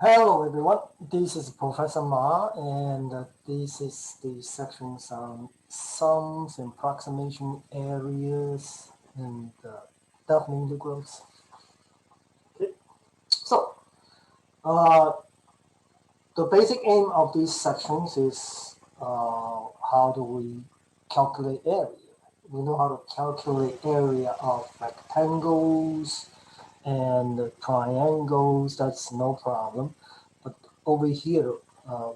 Hello everyone, this is Professor Ma, and this is the sections on sums and approximation areas and definite integrals. Okay. So, uh, the basic aim of these sections is how do we calculate area? We know how to calculate area of rectangles and triangles, that's no problem. But over here,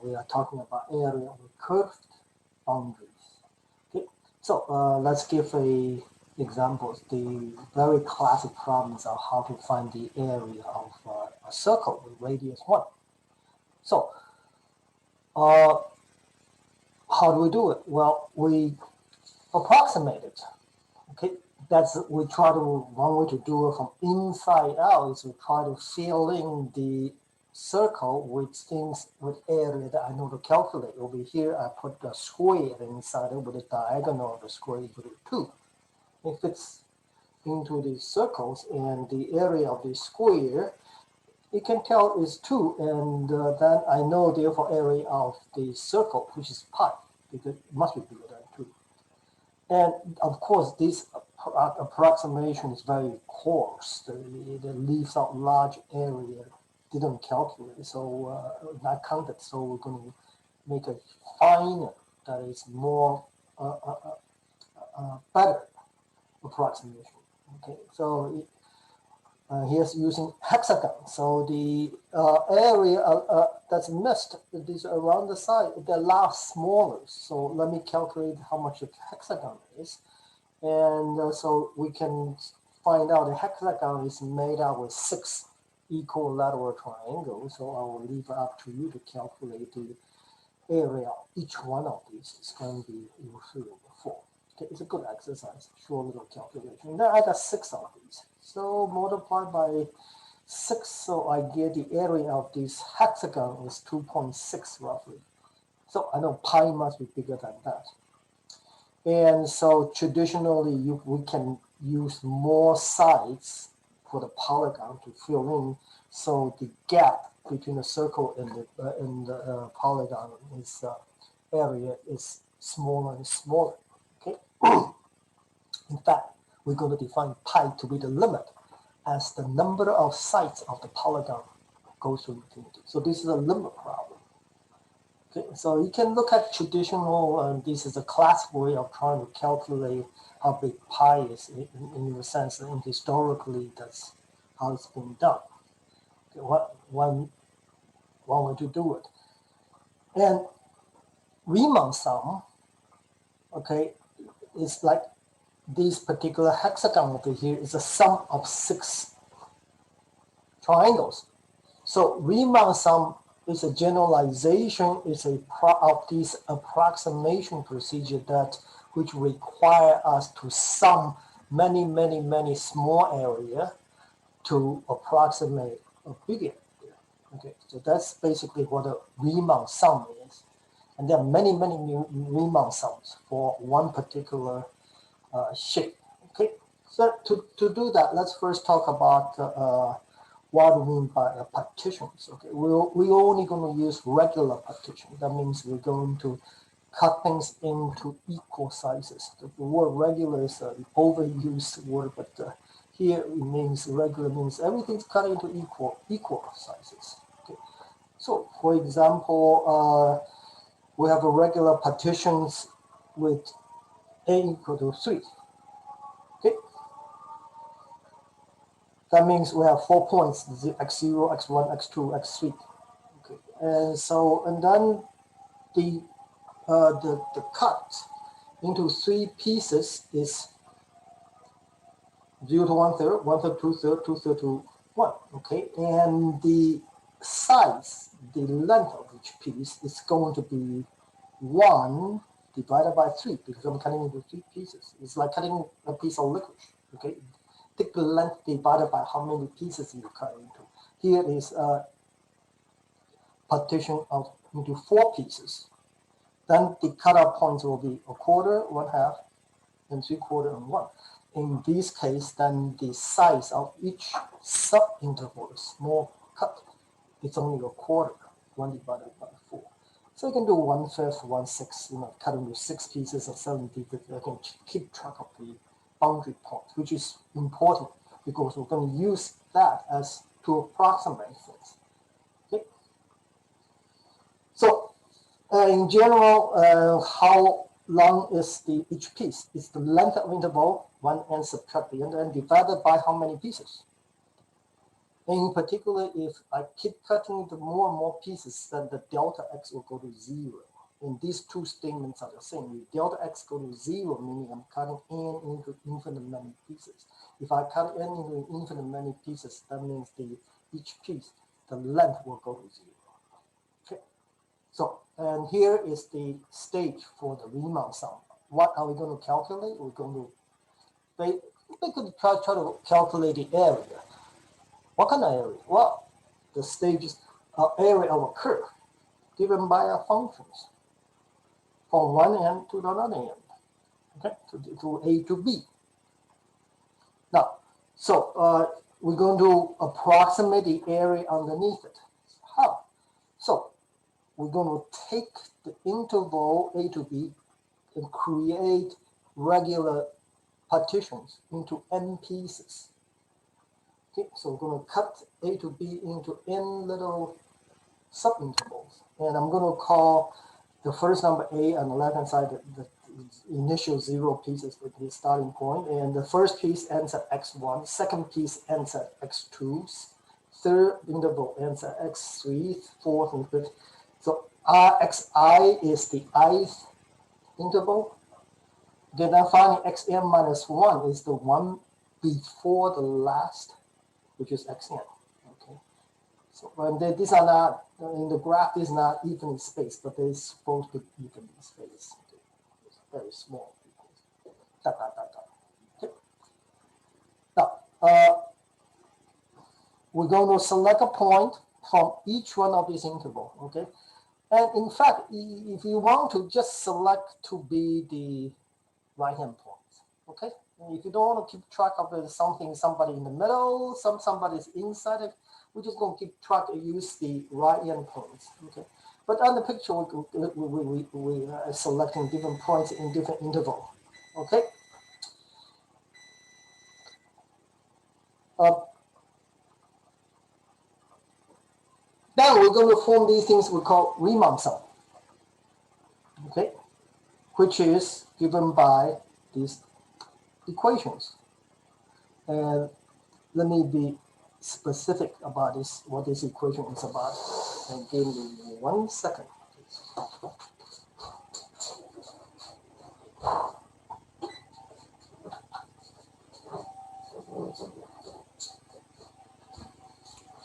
we are talking about area of curved boundaries. Okay, so let's give examples. The very classic problems are how to find the area of a circle with radius 1. So uh, how do we do it? Well, we approximate it. Okay, that's we try to one way to do it from inside out is we try to fill in the circle with things with area that I know to calculate. Over here, I put the square inside it with the diagonal of the square equal to 2. It fits into the circles and the area of the square. You can tell is 2, and then I know therefore area of the circle, which is pi, because it must be bigger than 2. And of course, this approximation is very coarse. It leaves out large area, didn't calculate, so not counted. So we're going to make a finer, that is more better approximation. Okay, so here's using hexagon. So the area that's missed is around the side, they're lot smaller. So let me calculate how much a hexagon is. And so we can find out the hexagon is made out with 6 equilateral triangles. So I will leave it up to you to calculate the area of each one of these. It's going to be 3 over 4. Okay, it's a good exercise, short little calculation. Then I got 6 of these. So multiply by 6, so I get the area of this hexagon is 2.6 roughly. So I know pi must be bigger than that. And so traditionally, we can use more sides for the polygon to fill in. So the gap between the circle and the polygon is area is smaller and smaller. Okay. In fact, we're going to define pi to be the limit as the number of sides of the polygon goes to infinity. So this is a limit problem. Okay, so you can look at traditional, this is a classic way of trying to calculate how big pi is in the sense that historically that's how it's been done. Okay, one way to do it. And Riemann sum, okay, is like this particular hexagon over here is a sum of 6 triangles. So Riemann sum is a generalization, is of this approximation procedure that which require us to sum many small area to approximate a big area. Okay, so that's basically what a Riemann sum is. And there are many Riemann sums for one particular shape. Okay, so to do that, let's first talk about what we mean by partitions. Okay, we're only going to use regular partition. That means we're going to cut things into equal sizes. The word regular is an overused word, but here it means regular means everything's cut into equal sizes. Okay, so for example, we have a regular partitions with a equal to 3. Okay, that means we have 4 points: x0, x1, x2, x3. Okay, and so and then the cut into 3 pieces is 0 to 1/3, 1/3, 2/3, 2/3 to 1. Okay, and the size, the length of each piece is going to be 1 divided by 3 because I'm cutting into 3 pieces. It's like cutting a piece of licorice. Okay, take the length divided by how many pieces you cut into. Here is a partition of into 4 pieces. Then the cutoff points will be 1/4, 1/2, and 3/4 and 1. In this case, then the size of each sub-interval is more cut. it's only a quarter, 1 divided by 4. So I can do 1/5, 1/6, cut into 6 pieces or 7 pieces. I can keep track of the boundary points, which is important because we're going to use that as to approximate things. Okay. So in general, how long is each piece? It's the length of interval, one end subtract the other end, divided by how many pieces. In particular, if I keep cutting the more and more pieces, then the delta x will go to 0. And these two statements are the same. If delta x go to 0, meaning I'm cutting n into infinite many pieces. If I cut n into infinite many pieces, that means each piece, the length will go to 0. Okay. So, and here is the stage for the Riemann sum. What are we going to calculate? We're going to basically try to calculate the area. What kind of area? Well, the stage is area of a curve given by our functions from one end to the other end, okay, to A to B. Now, so we're going to approximate the area underneath it. How? So we're going to take the interval A to B and create regular partitions into n pieces. Okay, so we're going to cut A to B into n little subintervals. And I'm going to call the first number A on the left-hand side the initial 0 pieces with the starting point. And the first piece ends at x1, second piece ends at x2, third interval ends at x3, fourth and fifth. So xi is the ith interval. Then I'm finding xn minus 1 is the one before the last, which is xn. Okay. So when these are not, in the graph, is not evenly spaced, but they're supposed to be evenly spaced. Okay. It's very small. Okay. Now, we're going to select a point from each one of these intervals. Okay. And in fact, if you want to just select to be the right-hand points, okay? And if you don't want to keep track of it, somebody in the middle, somebody's inside it, we're just going to keep track and use the right-hand points, okay? But on the picture, we are selecting different points in different interval, okay? Then we're going to form these things we call Riemann sum, okay? Which is given by these equations. And let me be specific about this, what this equation is about. And give me 1 second.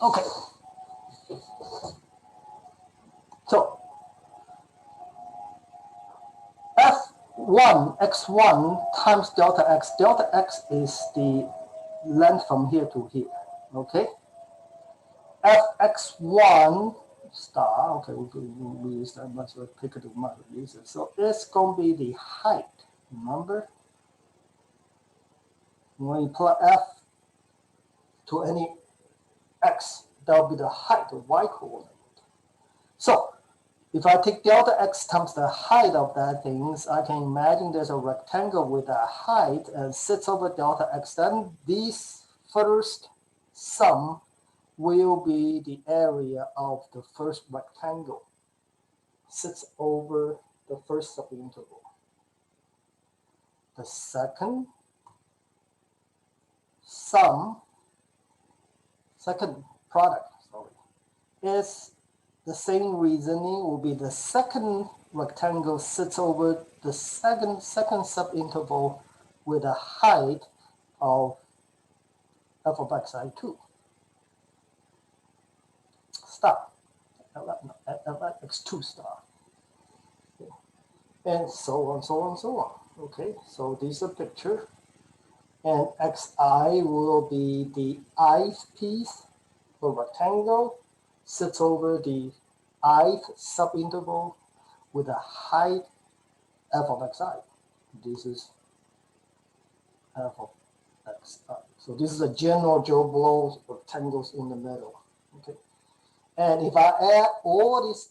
Okay. So F1, x1 times delta x. Delta x is the length from here to here. Okay. Fx1 star, okay, we use that much, we'll pick it up, use it. So it's going to be the height, remember? When you plug F to any x, that'll be the height, the y coordinate. So if I take delta x times the height of that things, I can imagine there's a rectangle with a height and sits over delta x. Then this first sum will be the area of the first rectangle, sits over the first subinterval. The second sum, second product, is the same reasoning, will be the second rectangle sits over the second subinterval with a height of f of xi2. Stop. X2 star. Okay. And so on, so on, so on. Okay, so this is a picture. And xi will be the ith piece, the rectangle, sits over the ith subinterval with a height f of xi. This is f of xi. So this is a general Joe Blow rectangles in the middle. Okay. And if I add all this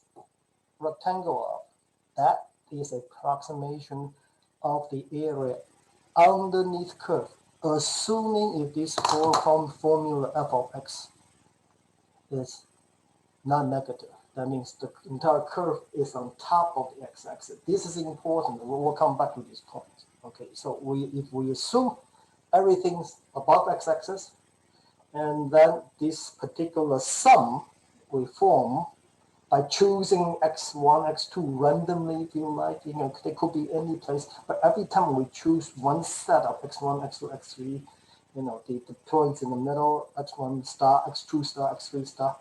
rectangle up, that is an approximation of the area underneath curve, assuming if this four-form formula f of x is non-negative. That means the entire curve is on top of the x-axis. This is important. We'll come back to this point. Okay, so if we assume everything's above x-axis, and then this particular sum we form by choosing x1, x2 randomly, if you like, they could be any place, but every time we choose one set of x1, x2, x3, the points in the middle, x1 star, x2 star, x3 star,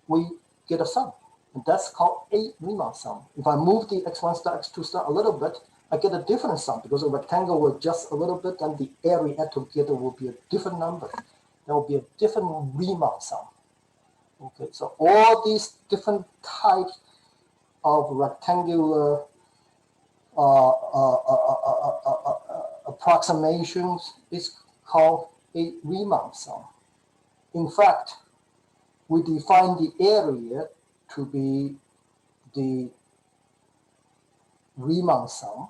we get a sum. And that's called a Riemann sum. If I move the x1 star, x2 star a little bit, I get a different sum because the rectangle will adjust a little bit and the area add together will be a different number. There will be a different Riemann sum. Okay, so all these different types of rectangular approximations is called a Riemann sum. In fact, we define the area to be the Riemann sum.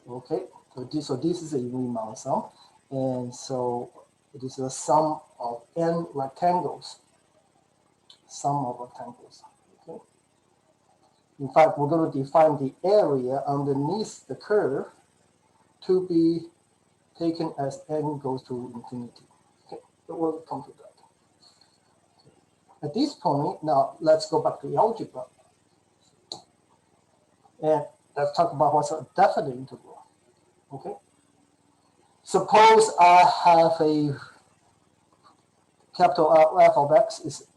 Okay, so this is a Riemann sum, and so it is a sum of n rectangles. Sum of rectangles. Okay. In fact, we're going to define the area underneath the curve to be taken as n goes to infinity. Okay, but we'll come to that. At this point, now let's go back to algebra. And let's talk about what's a definite integral. Okay. Suppose I have a capital F of x is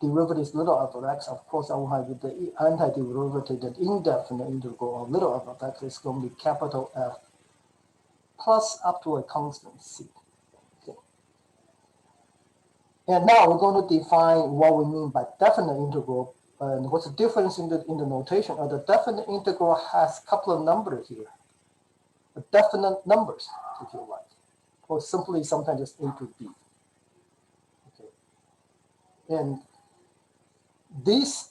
derivative is little f of x. Of course, I will have the antiderivative, the indefinite integral of little f of x is going to be capital F plus up to a constant c. Okay. And now we're going to define what we mean by definite integral. And what's the difference in the notation? The definite integral has a couple of numbers here. Definite numbers, if you like. Or simply sometimes just a to b. Okay. And this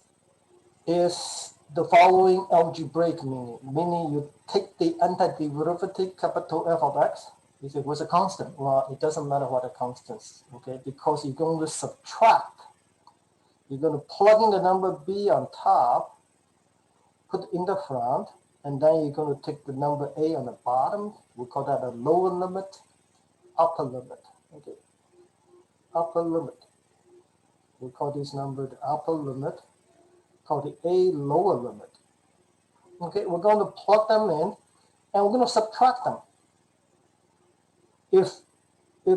is the following algebraic meaning. Meaning you take the antiderivative capital F of x. You say, what's a constant? Well, it doesn't matter what the constant is, okay? Because you're going to subtract. You're going to plug in the number b on top, put in the front, and then you're going to take the number a on the bottom. We call that a lower limit, upper limit, okay? Upper limit. We call this number the upper limit, called the a lower limit. Okay, we're going to plug them in, and we're going to subtract them. If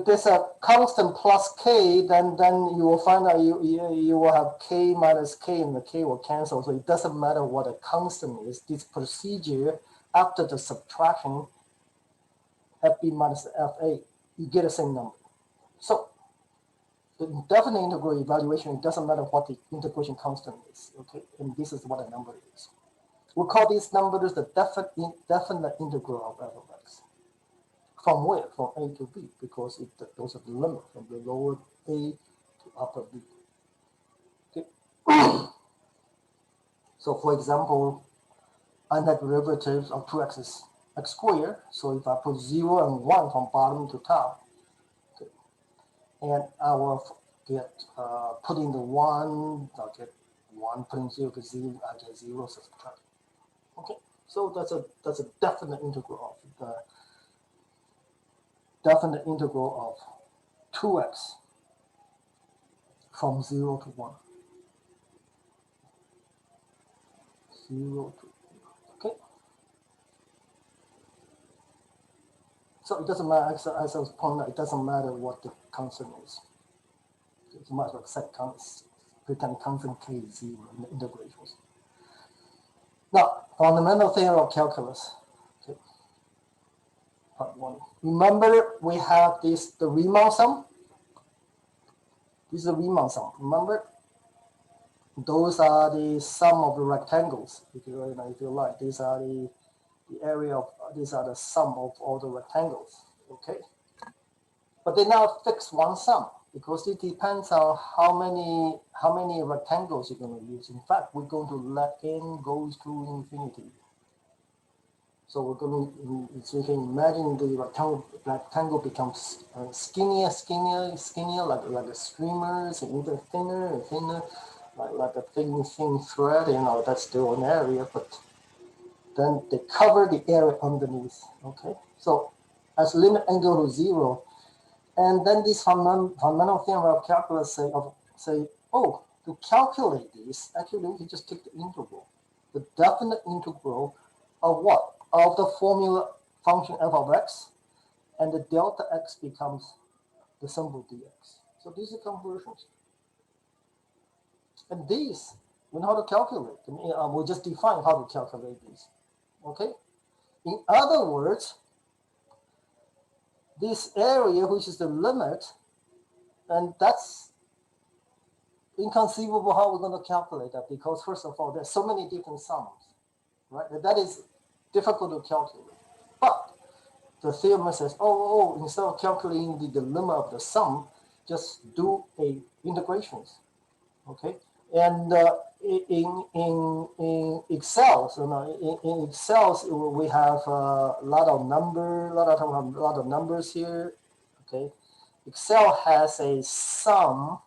there's a constant plus k, then you will find out you will have k minus k, and the k will cancel. So it doesn't matter what a constant is. This procedure after the subtraction, fb minus fa, you get the same number. So the definite integral evaluation, it doesn't matter what the integration constant is. Okay, and this is what the number is. We call these numbers the definite integral of f of x. From where? From a to b, because those are the limit from the lower a to upper b. Okay. So for example, antiderivatives of 2x is x squared. So if I put 0 and 1 from bottom to top, okay, and I will get put in the 1, I'll get 1, putting 0 to 0, I get 0 subtract. Okay, so that's a definite integral of the definite integral of 2x from 0 to 1. 0 to 1. Okay. So it doesn't matter, as I was pointing out, it doesn't matter what the constant is. You might as well set pretend constant k is 0 in the integrations. Now, fundamental theorem of calculus. Okay. Part 1. Remember, we have the Riemann sum. This is the Riemann sum. Remember, those are the sum of the rectangles. If you like, these are the area of these are the sum of all the rectangles. Okay, but they now fix one sum. because it depends on how many rectangles you're going to use. In fact, we're going to let n goes to infinity. So we're going to, so you can imagine the rectangle becomes skinnier, like a streamers, and even thinner and thinner, like a thin thread. That's still an area, but then they cover the area underneath. Okay, so as limit n go to 0, and then this fundamental theorem of calculus say, oh, to calculate this, actually we can just take the integral, the definite integral of what? Of the formula function f of x, and the delta x becomes the symbol dx. So these are conversions. And these, we know how to calculate. We'll just define how to calculate these. Okay? In other words, this area, which is the limit, and that's inconceivable how we're going to calculate that, because first of all, there's so many different sums, right? That is difficult to calculate. But the theorem says, instead of calculating the limit of the sum, just do a integrations, okay? And in Excel, in Excel, we have a lot of numbers here, okay? Excel has a sum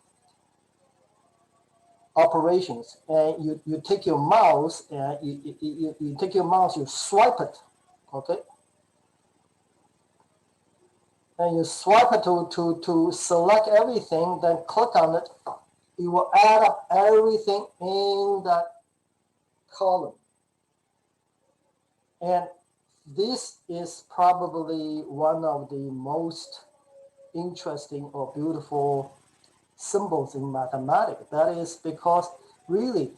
operations, and you take your mouse and you take your mouse, you swipe it, okay, and you swipe it to select everything, then click on it. It will add up everything in that column, and this is probably one of the most interesting or beautiful symbols in mathematics. That is because really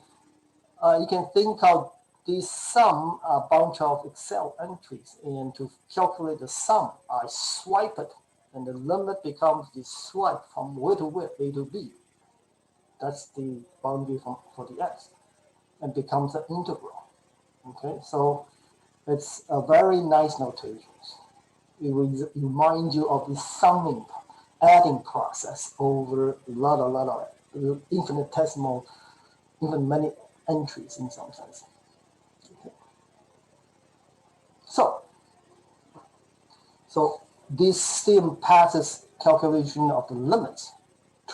you can think of this sum, a bunch of Excel entries, and to calculate the sum, I swipe it, and the limit becomes the swipe from where to where, A to B. That's the boundary for the x, and becomes an integral. Okay, so it's a very nice notation. It will remind you of the summing, adding process over a lot of infinitesimal, even many entries in some sense. Okay. So this still passes calculation of the limits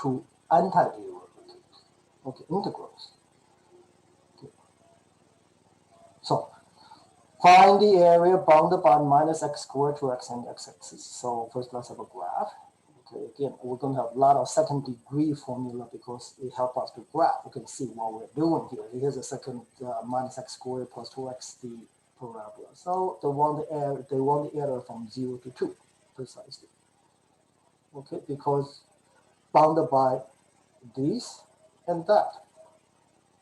to anti-derivatives, okay, integrals. Okay. So find the area bounded by minus x squared to x and x-axis. So first let's have a graph. Okay, again, we're going to have a lot of second degree formula because it helps us to graph. We can see what we're doing here. Here's a second minus x squared plus 2x the parabola. So they want the error from 0 to 2 precisely. Okay, because bounded by this and that.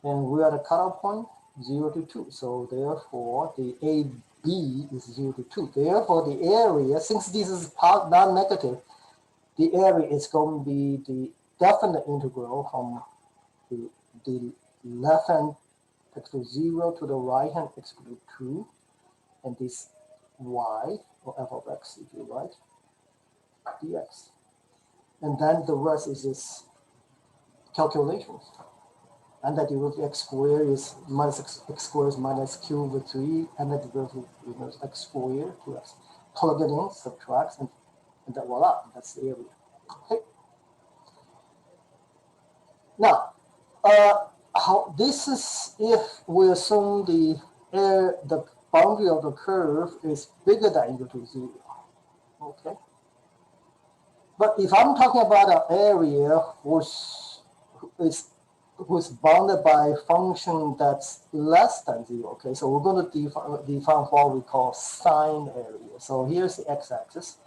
And we are at a cutoff point 0 to 2. So therefore the AB is 0 to 2. Therefore the area, since this is non-negative, the area is going to be the definite integral from the left hand x to 0 to the right hand x to 2, and this y, or f of x if you like, dx. And then the rest is this calculations. And that derivative x squared is minus x squared is minus q over 3, and that derivative is x squared 2x. Plug it in, subtract, and that voila, that's the area. Okay. Now, how this is if we assume the boundary of the curve is bigger than equal to 0. Okay. But if I'm talking about an area who's bounded by a function that's less than 0, okay, so we're going to define what we call sine area. So here's the x-axis,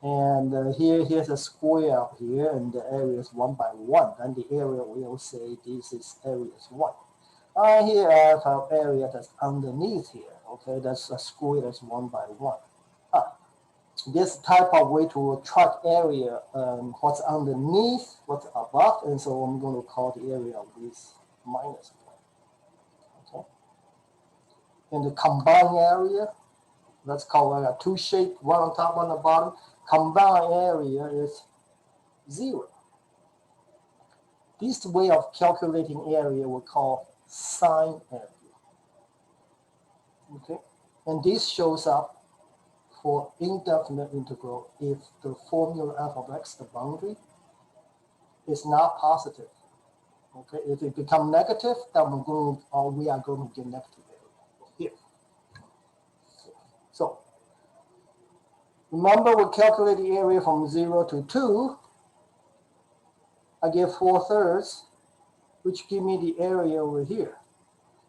and here's a square up here, and the area is 1 by 1. Then the area will say this is area is 1. Here I have an area that's underneath here, okay, that's a square that's 1 by 1. This type of way to track area, what's underneath, what's above, and so I'm going to call the area of this minus 1. Okay. And the combined area, let's call it a two shape, one on top, one on the bottom. Combined area is 0. This way of calculating area we call sine area. Okay, and this shows up for indefinite integral if the formula f of x, the boundary, is not positive. Okay, if it becomes negative, then we are going to get negative area here. So remember, we calculate the area from 0 to 2. I get 4/3, which give me the area over here.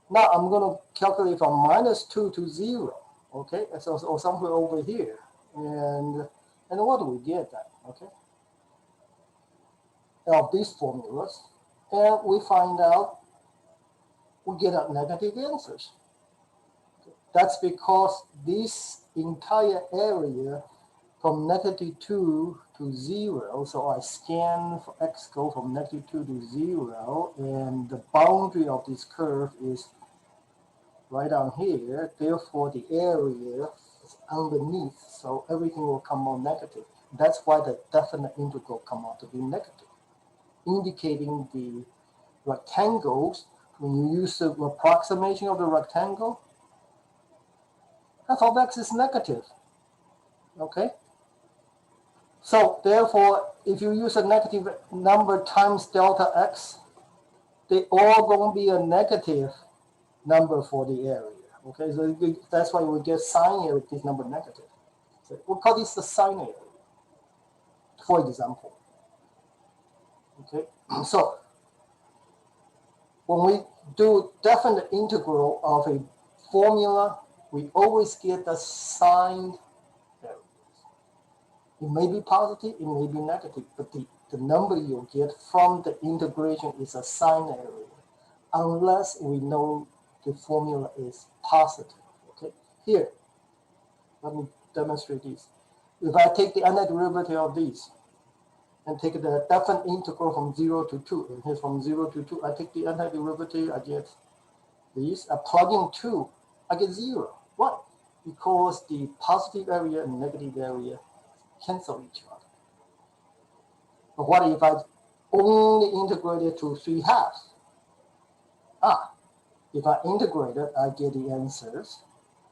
Now I'm going to calculate from -2 to 0. Okay, so or somewhere over here, and what do we get then? Okay, of these formulas, and we find out we get a negative answers. That's because this entire area from -2 to 0, so I scan for x go from -2 to 0, and the boundary of this curve is right down here. Therefore, the area is underneath, so everything will come out negative. That's why the definite integral come out to be negative, indicating the rectangles. When you use the approximation of the rectangle, f of x is negative. Okay. So therefore, if you use a negative number times delta x, they all going to be a negative number for the area. Okay, so that's why we get sine area with this number negative. So we'll call this the sine area, for example. Okay, so when we do definite integral of a formula, we always get the sine area. It may be positive, it may be negative, but the number you get from the integration is a sine area, unless we know the formula is positive. Okay, here, let me demonstrate this. If I take the antiderivative of these and take the definite integral from 0 to 2, and here from 0 to 2, I take the antiderivative, I get these. I plug in 2, I get 0. Why? Because the positive area and negative area cancel each other. But what if I only integrate it to 3/2? If I integrate it, I get the answers.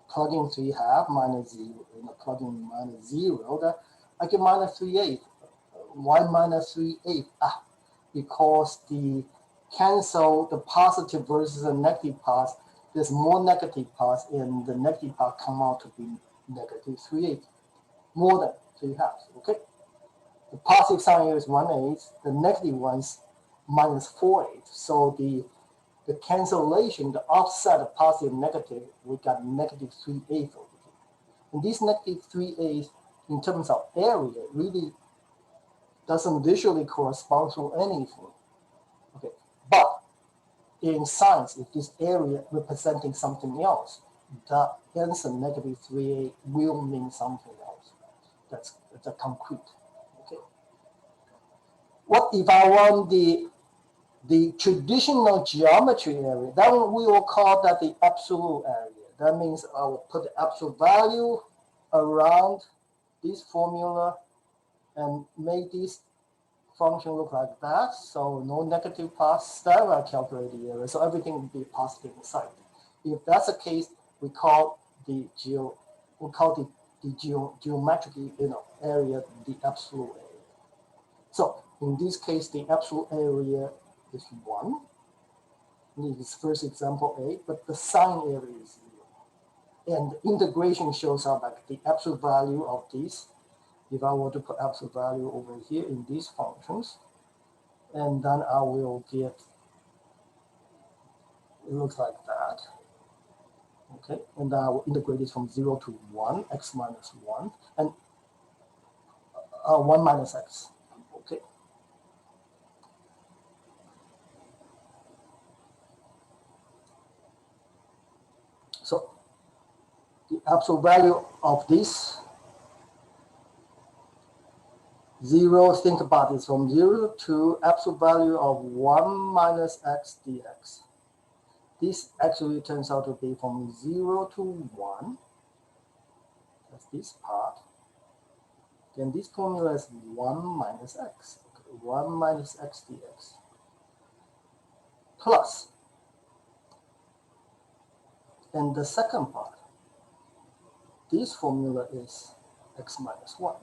Plug in 3/2 minus 0, plug in minus 0, that I get minus 3/8. Why minus 3/8? Because the cancel the positive versus the negative parts, there's more negative parts, and the negative part come out to be negative 3/8, more than 3/2. Okay. The positive sign here is 1/8. The negative one's minus 4/8. So the cancellation, the offset of positive and negative, we got negative 3/8 over here. And this negative 3/8 in terms of area really doesn't visually correspond to anything. Okay, but in science, if this area representing something else, the answer negative 3/8 will mean something else. That's a concrete. Okay. What if I want the traditional geometry area? Then we will call that the absolute area. That means I will put the absolute value around this formula and make this function look like that. So no negative parts. Then I calculate the area. So everything will be positive inside. If that's the case, we call the geometric area the absolute area. So in this case, the absolute area is 1. In this first example A, but the sine area is 0. And the integration shows up like the absolute value of this. If I were to put absolute value over here in these functions, and then I will get, it looks like that. Okay, and I will integrate this from 0 to 1, x minus 1, and 1 minus x. Okay. So the absolute value of this 0, think about this, from 0 to absolute value of 1 minus x dx. This actually turns out to be from 0 to 1. That's this part. Then this formula is 1 minus x. Okay, 1 minus x dx. plus. And the second part, this formula is x minus 1.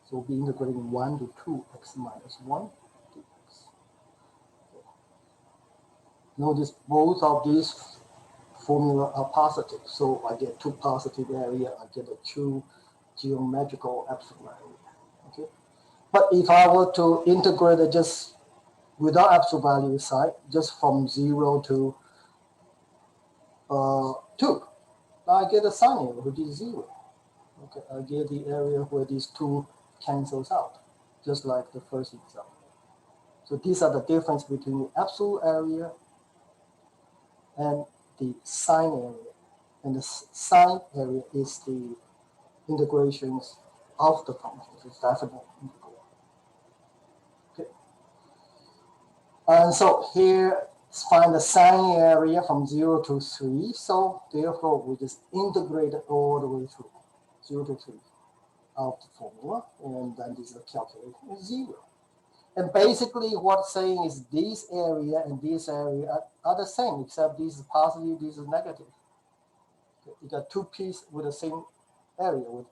So we'll be integrating 1 to 2x minus 1 dx. Notice both of these formula are positive. So I get 2 positive area, I get a 2 geometrical absolute area. Okay. But if I were to integrate it just without absolute value side, just from 0 to 2, I get a sine area, which is 0. Okay, I get the area where these 2 cancels out, just like the first example. So these are the difference between the absolute area and the sine area. And the sine area is the integrations of the function, it's definite integral. Okay. And so here, find the sine area from 0 to 3. So therefore, we just integrate it all the way through 0 to 3 of the formula. And then this is a calculation is 0. And basically what's saying is this area and this area are the same, except this is positive, this is negative. Okay. You got 2 pieces with the same area with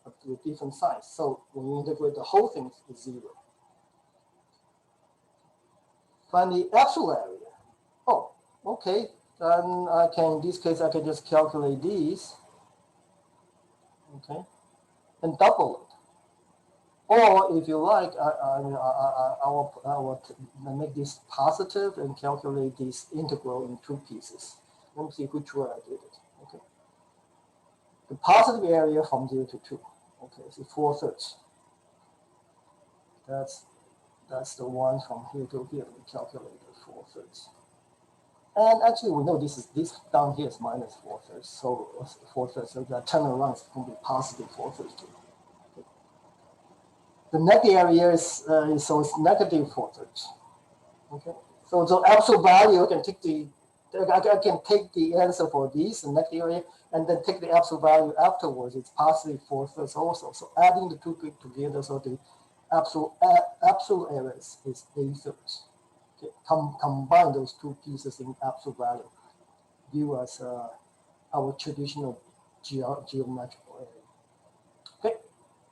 different size. So when you integrate the whole thing, it's 0. Find the absolute area. Oh, okay. Then I can, in this case, I can just calculate these. Okay. And double it. Or if you like, I will make this positive and calculate this integral in 2 pieces. Let me see which way I did it. Okay. The positive area from 0 to 2. Okay, so 4/3. That's the one from here to here. We calculated 4/3. And actually, we know this down here is minus 4/3. So 4/3. So that turnaround is going to be positive 4/3 too. Okay. The net area is so it's negative 4/3. Okay. So absolute value can take I can take the answer for this, the net area, and then take the absolute value afterwards. It's positive 4/3 also. So adding the two together, so the absolute area is 8/3. Okay. Combine those 2 pieces in absolute value, give us our traditional geometrical area. Okay,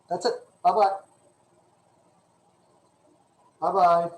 that's it. Bye bye. Bye bye.